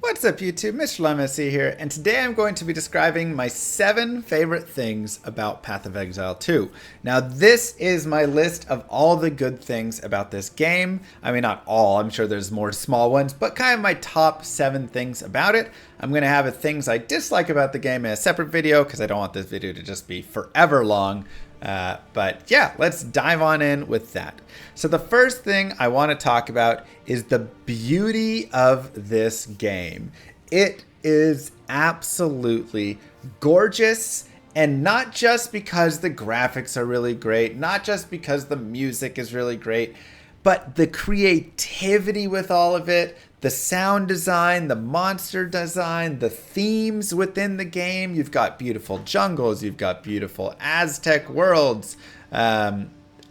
What's up YouTube, Mr. Llama here, and today I'm going to be describing my 7 favorite things about Path of Exile 2. Now this is my list of all the good things about this game. I mean not all, I'm sure there's more small ones, but kind of my top 7 things about it. I'm going to have things I dislike about the game in a separate video because I don't want this video to just be forever long. But yeah, let's dive on in with that. So the first thing I want to talk about is the beauty of this game. It is absolutely gorgeous, and not just because the graphics are really great, not just because the music is really great, but the creativity with all of it, the sound design, the monster design, the themes within the game. You've got beautiful jungles, you've got beautiful Aztec worlds. I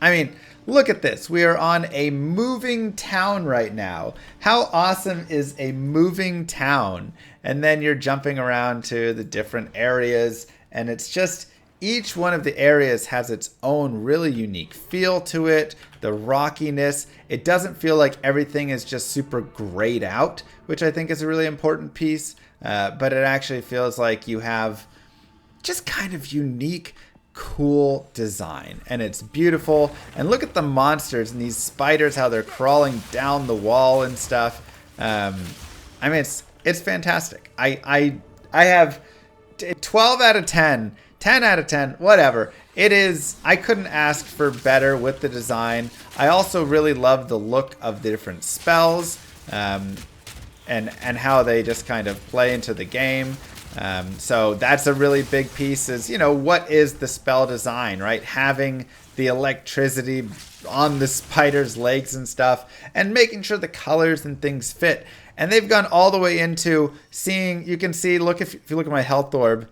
mean, look at this. We are on a moving town right now. How awesome is a moving town? And then you're jumping around to the different areas, and it's just each one of the areas has its own really unique feel to it, the rockiness. It doesn't feel like everything is just super grayed out, which I think is a really important piece, but it actually feels like you have just kind of unique, cool design, and it's beautiful. And look at the monsters and these spiders, how they're crawling down the wall and stuff. I mean, it's fantastic. I have 12 out of 10. 10 out of 10, whatever. It is, I couldn't ask for better with the design. I also really love the look of the different spells and how they just kind of play into the game. So that's a really big piece is, you know, what is the spell design, right? Having the electricity on the spider's legs and stuff, and making sure the colors and things fit. And they've gone all the way into seeing, you can see, look, if you look at my health orb,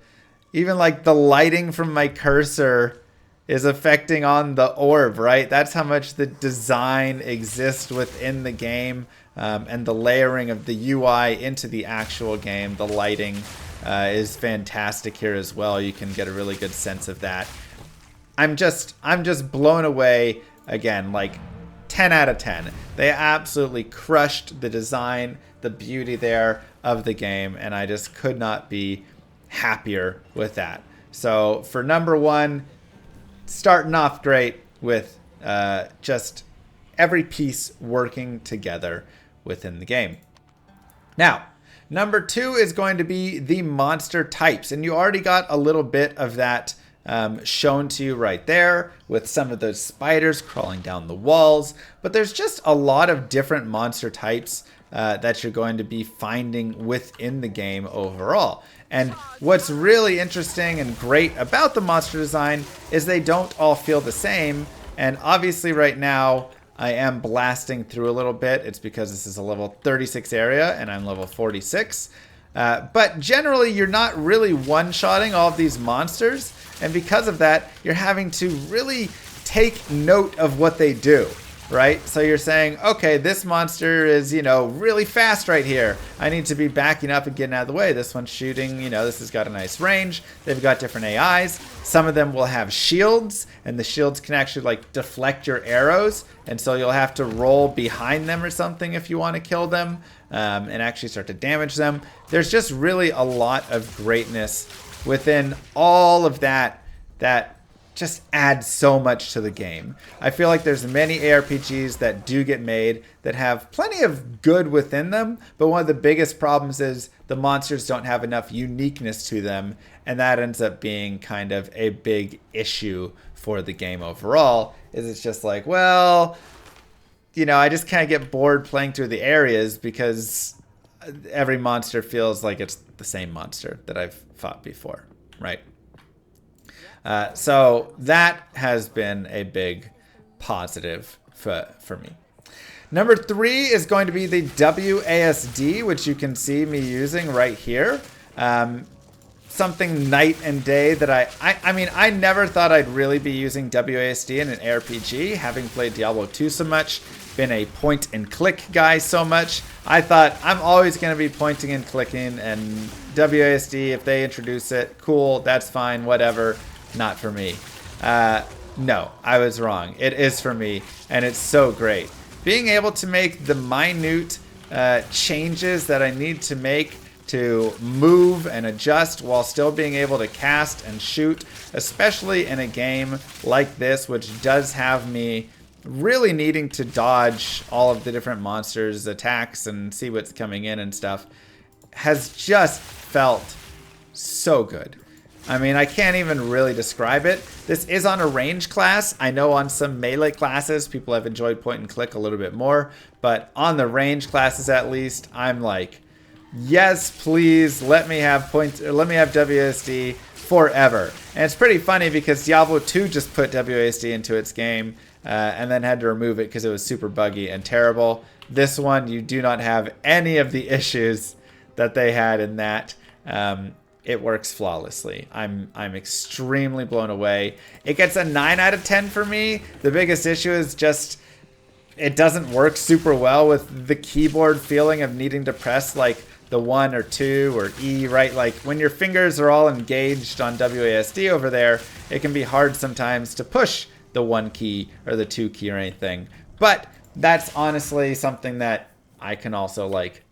even like the lighting from my cursor is affecting on the orb, right? That's how much the design exists within the game, and the layering of the UI into the actual game. The lighting is fantastic here as well. You can get a really good sense of that. I'm just blown away again, like 10 out of 10. They absolutely crushed the design, the beauty there of the game, and I just could not be happier with that. So for number 1, starting off great with just every piece working together within the game. Now, number 2 is going to be the monster types, and you already got a little bit of that shown to you right there with some of those spiders crawling down the walls, but there's just a lot of different monster types that you're going to be finding within the game overall. And what's really interesting and great about the monster design is they don't all feel the same. And obviously right now I am blasting through a little bit. It's because this is a level 36 area and I'm level 46. But generally you're not really one-shotting all of these monsters. And because of that, you're having to really take note of what they do. Right? So you're saying, okay, this monster is, you know, really fast right here. I need to be backing up and getting out of the way. This one's shooting, you know, this has got a nice range. They've got different AIs. Some of them will have shields, and the shields can actually like deflect your arrows. And so you'll have to roll behind them or something if you want to kill them, and actually start to damage them. There's just really a lot of greatness within all of that just adds so much to the game. I feel like there's many ARPGs that do get made that have plenty of good within them, but one of the biggest problems is the monsters don't have enough uniqueness to them, and that ends up being kind of a big issue for the game overall, is it's just like, well, you know, I just kind of get bored playing through the areas because every monster feels like it's the same monster that I've fought before, right? So that has been a big positive for me. Number 3 is going to be the WASD, which you can see me using right here. Something night and day that I mean, I never thought I'd really be using WASD in an ARPG, having played Diablo 2 so much, been a point and click guy so much. I thought I'm always going to be pointing and clicking, and WASD, if they introduce it, cool, that's fine, whatever. Not for me. No, I was wrong. It is for me, and it's so great. Being able to make the minute changes that I need to make to move and adjust while still being able to cast and shoot, especially in a game like this, which does have me really needing to dodge all of the different monsters' attacks and see what's coming in and stuff, has just felt so good. I mean, I can't even really describe it. This is on a range class. I know on some melee classes, people have enjoyed point and click a little bit more, but on the range classes at least, I'm like, yes, please, let me have WASD forever. And it's pretty funny because Diablo 2 just put WASD into its game and then had to remove it because it was super buggy and terrible. This one, you do not have any of the issues that they had in that. It works flawlessly. I'm extremely blown away. It gets a 9 out of 10 for me. The biggest issue is just it doesn't work super well with the keyboard feeling of needing to press like the 1 or 2 or E, right? Like when your fingers are all engaged on WASD over there, it can be hard sometimes to push the 1 key or the 2 key or anything. But that's honestly something that I can also like,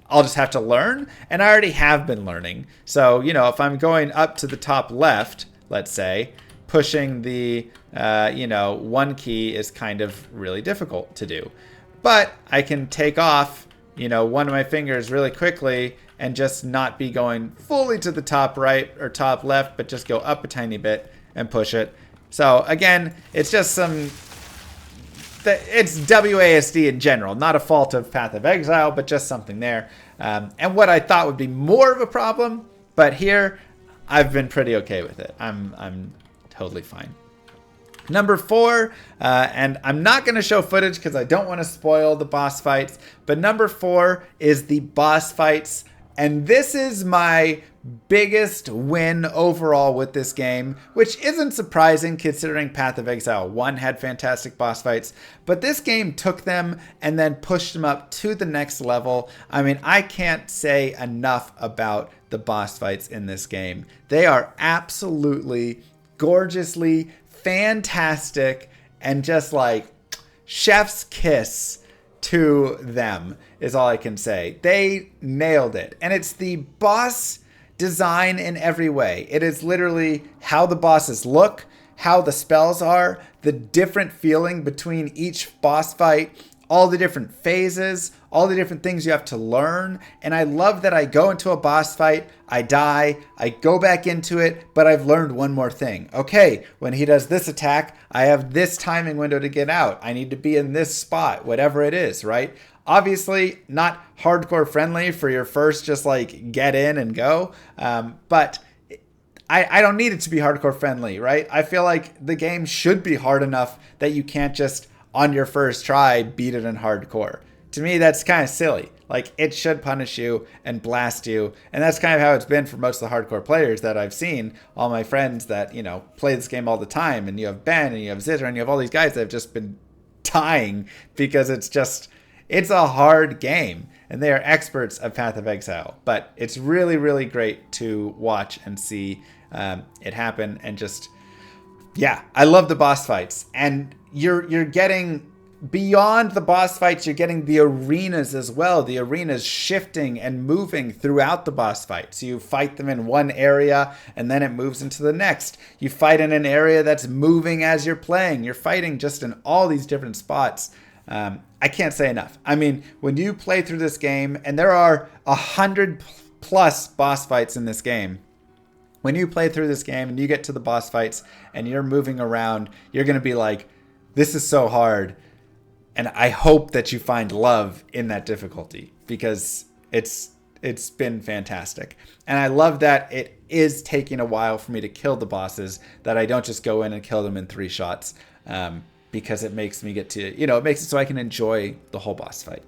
I'll just have to learn, and I already have been learning. So, you know, if I'm going up to the top left, let's say, pushing the, 1 key is kind of really difficult to do. But I can take off, one of my fingers really quickly and just not be going fully to the top right or top left, but just go up a tiny bit and push it. So again, it's just it's WASD in general, not a fault of Path of Exile, but just something there. And what I thought would be more of a problem, but here I've been pretty okay with it. I'm totally fine. Number 4, and I'm not going to show footage because I don't want to spoil the boss fights, but number 4 is the boss fights, and this is my biggest win overall with this game, which isn't surprising considering Path of Exile 1 had fantastic boss fights, but this game took them and then pushed them up to the next level. I mean, I can't say enough about the boss fights in this game. They are absolutely gorgeously fantastic and just like chef's kiss to them is all I can say. They nailed it. And it's the boss design in every way. It is literally how the bosses look, how the spells are, the different feeling between each boss fight, all the different phases, all the different things you have to learn. And I love that I go into a boss fight, I die, I go back into it, but I've learned one more thing. Okay, when he does this attack, I have this timing window to get out. I need to be in this spot, whatever it is, right? Obviously, not hardcore friendly for your first just like get in and go, but I don't need it to be hardcore friendly, right? I feel like the game should be hard enough that you can't just on your first try beat it in hardcore. To me, that's kind of silly. Like, it should punish you and blast you. And that's kind of how it's been for most of the hardcore players that I've seen. All my friends that, play this game all the time. And you have Ben and you have Zitter and you have all these guys that have just been dying because it's a hard game. And they are experts of Path of Exile. But it's really, really great to watch and see it happen. And just, yeah, I love the boss fights. And you're getting beyond the boss fights, you're getting the arenas as well. The arenas shifting and moving throughout the boss fights. So you fight them in one area and then it moves into the next. You fight in an area that's moving as you're playing. You're fighting just in all these different spots. I can't say enough. I mean, when you play through this game, and there are 100 plus boss fights in this game, when you play through this game and you get to the boss fights and you're moving around, you're going to be like, this is so hard. And I hope that you find love in that difficulty because it's been fantastic. And I love that it is taking a while for me to kill the bosses, that I don't just go in and kill them in 3 shots because it makes me get to, it makes it so I can enjoy the whole boss fight.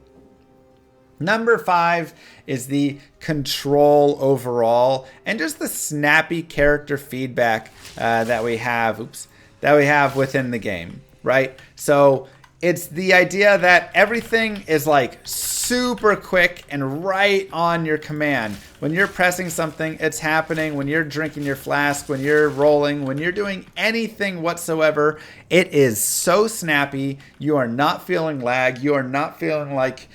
Number 5 is the control overall and just the snappy character feedback that we have within the game, right? So it's the idea that everything is like super quick and right on your command. When you're pressing something, it's happening. When you're drinking your flask, when you're rolling, when you're doing anything whatsoever, it is so snappy. You are not feeling lag. You are not feeling like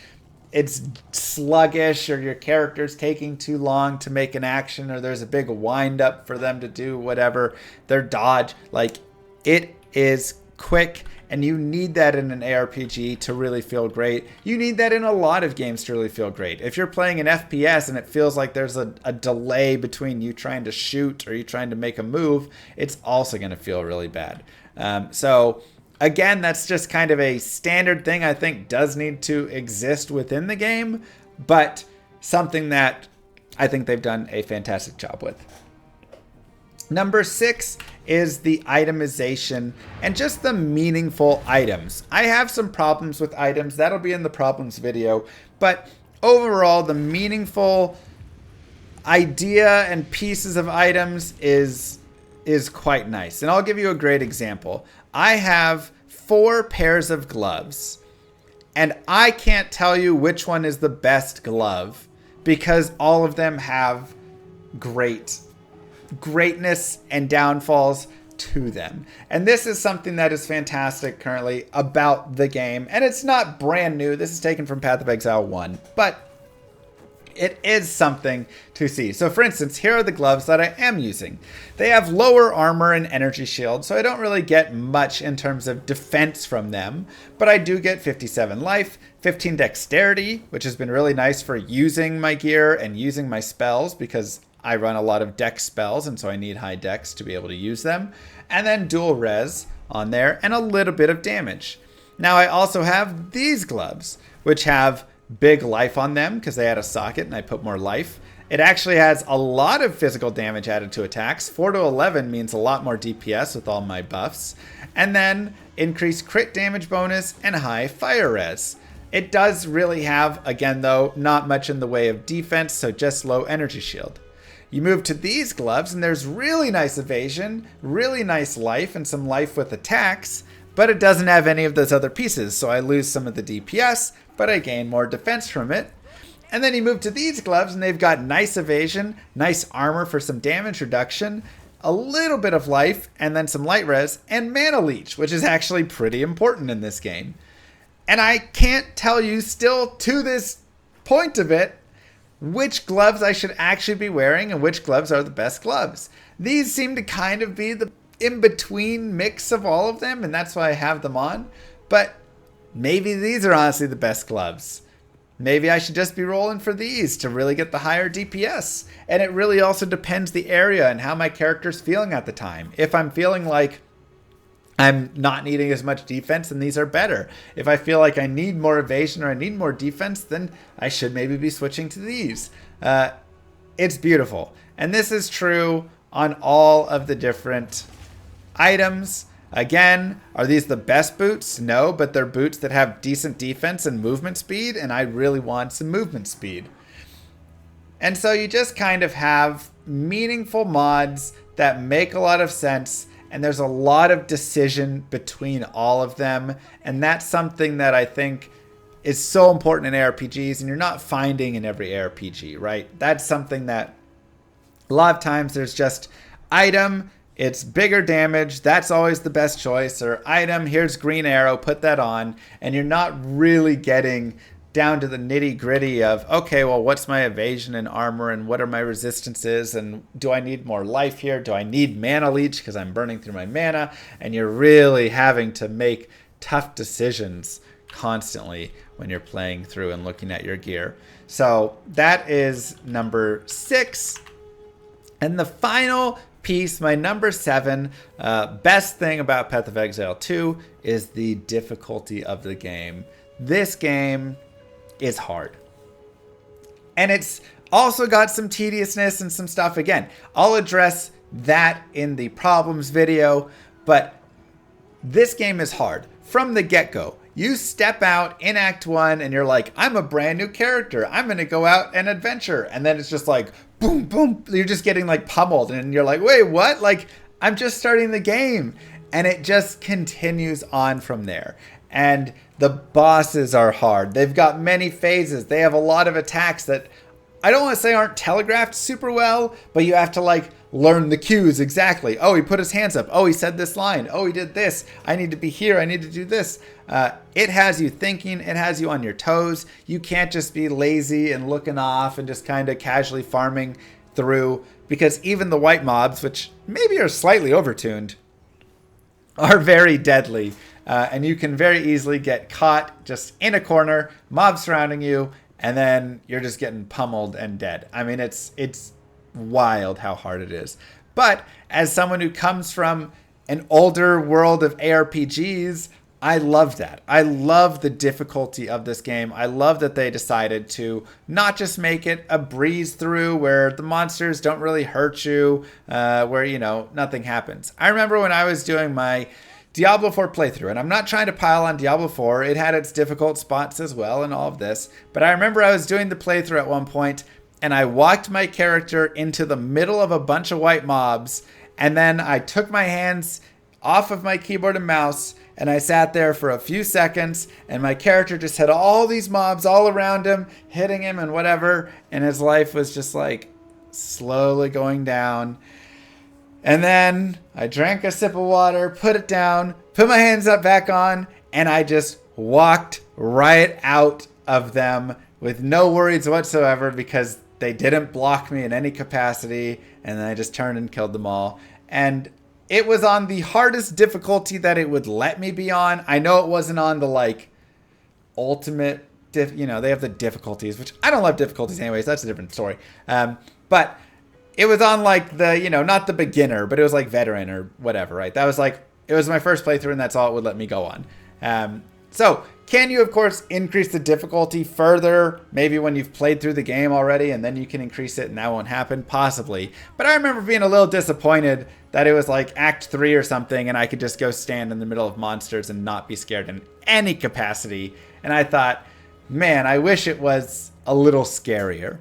it's sluggish, or your character's taking too long to make an action, or there's a big wind up for them to do whatever, their dodge. Like, it is quick, and you need that in an ARPG to really feel great. You need that in a lot of games to really feel great. If you're playing an FPS and it feels like there's a delay between you trying to shoot or you trying to make a move, it's also going to feel really bad. So again, that's just kind of a standard thing I think does need to exist within the game, but something that I think they've done a fantastic job with. Number 6 is the itemization and just the meaningful items. I have some problems with items. That'll be in the problems video. But overall, the meaningful idea and pieces of items is quite nice. And I'll give you a great example. I have 4 pairs of gloves, and I can't tell you which one is the best glove because all of them have greatness and downfalls to them. And this is something that is fantastic currently about the game. And it's not brand new. This is taken from Path of Exile 1, but it is something to see. So for instance, here are the gloves that I am using. They have lower armor and energy shield, so I don't really get much in terms of defense from them, but I do get 57 life, 15 dexterity, which has been really nice for using my gear and using my spells because I run a lot of dex spells, and so I need high dex to be able to use them. And then dual res on there, and a little bit of damage. Now I also have these gloves, which have big life on them because they had a socket and I put more life. It actually has a lot of physical damage added to attacks. 4 to 11 means a lot more DPS with all my buffs. And then increased crit damage bonus and high fire res. It does really have, again though, not much in the way of defense, so just low energy shield. You move to these gloves and there's really nice evasion, really nice life, and some life with attacks, but it doesn't have any of those other pieces, so I lose some of the DPS, but I gain more defense from it. And then you move to these gloves and they've got nice evasion, nice armor for some damage reduction, a little bit of life, and then some light res, and mana leech, which is actually pretty important in this game. And I can't tell you still to this point of it which gloves I should actually be wearing and which gloves are the best gloves. These seem to kind of be the in-between mix of all of them, and that's why I have them on. But maybe these are honestly the best gloves. Maybe I should just be rolling for these to really get the higher DPS. And it really also depends the area and how my character's feeling at the time. If I'm feeling like I'm not needing as much defense, then these are better. If I feel like I need more evasion or I need more defense, then I should maybe be switching to these. It's beautiful. And this is true on all of the different items. Again, are these the best boots? No, but they're boots that have decent defense and movement speed, and I really want some movement speed. And so you just kind of have meaningful mods that make a lot of sense, and there's a lot of decision between all of them, and that's something that I think is so important in ARPGs, and you're not finding in every ARPG, right? That's something that a lot of times there's just item, it's bigger damage, that's always the best choice, or item, here's green arrow, put that on, and you're not really getting down to the nitty gritty of, okay, well, what's my evasion and armor and what are my resistances and do I need more life here? Do I need mana leech because I'm burning through my mana? And you're really having to make tough decisions constantly when you're playing through and looking at your gear. So that is number 6. And the final piece, my number 7, best thing about Path of Exile 2 is the difficulty of the game. This game is hard. And it's also got some tediousness and some stuff. Again, I'll address that in the problems video, but this game is hard from the get-go. You step out in Act 1 and you're like, I'm a brand new character. I'm going to go out and adventure. And then it's just like, boom, boom. You're just getting like pummeled. And you're like, wait, what? Like, I'm just starting the game. And it just continues on from there. And the bosses are hard. They've got many phases. They have a lot of attacks that I don't want to say aren't telegraphed super well, but you have to like learn the cues exactly. Oh, he put his hands up. Oh, he said this line. Oh, he did this. I need to be here. I need to do this. It has you thinking. It has you on your toes. You can't just be lazy and looking off and just kind of casually farming through, because even the white mobs, which maybe are slightly overtuned, are very deadly. And you can very easily get caught just in a corner, mobs surrounding you, and then you're just getting pummeled and dead. I mean, it's wild how hard it is. But as someone who comes from an older world of ARPGs, I love that. I love the difficulty of this game. I love that they decided to not just make it a breeze through where the monsters don't really hurt you, where, you know, nothing happens. I remember when I was doing my Diablo 4 playthrough, and I'm not trying to pile on Diablo 4. It had its difficult spots as well and all of this. But I remember I was doing the playthrough at one point, and I walked my character into the middle of a bunch of white mobs, and then I took my hands off of my keyboard and mouse, and I sat there for a few seconds, and my character just had all these mobs all around him, hitting him and whatever, and his life was just like slowly going down. And then I drank a sip of water, put it down, put my hands up back on, and I just walked right out of them with no worries whatsoever, because they didn't block me in any capacity, and then I just turned and killed them all. And it was on the hardest difficulty that it would let me be on. I know it wasn't on the like ultimate, you know, they have the difficulties, which I don't love difficulties anyways. That's a different story. But it was on like the, you know, not the beginner, but it was like veteran or whatever, right? That was like, it was my first playthrough, and that's all it would let me go on. So can you, of course, increase the difficulty further? Maybe when you've played through the game already, and then you can increase it and that won't happen? Possibly. But I remember being a little disappointed that it was like Act 3 or something, and I could just go stand in the middle of monsters and not be scared in any capacity. And I thought, man, I wish it was a little scarier.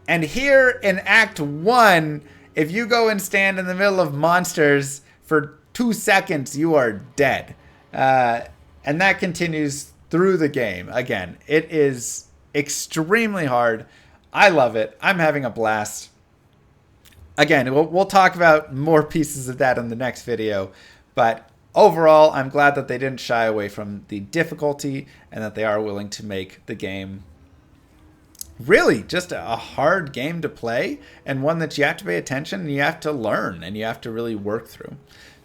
And here in Act 1, if you go and stand in the middle of monsters for 2 seconds, you are dead. And that continues through the game. Again, it is extremely hard. I love it. I'm having a blast. Again, we'll talk about more pieces of that in the next video. But overall, I'm glad that they didn't shy away from the difficulty, and that they are willing to make the game really just a hard game to play, and one that you have to pay attention and you have to learn and you have to really work through.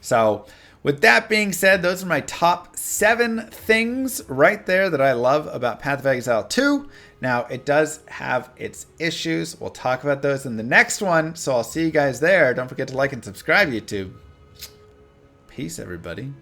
So with that being said, those are my top 7 things right there that I love about Path of Exile 2. Now, it does have its issues. We'll talk about those in the next one. So I'll see you guys there. Don't forget to like and subscribe, YouTube. Peace, everybody.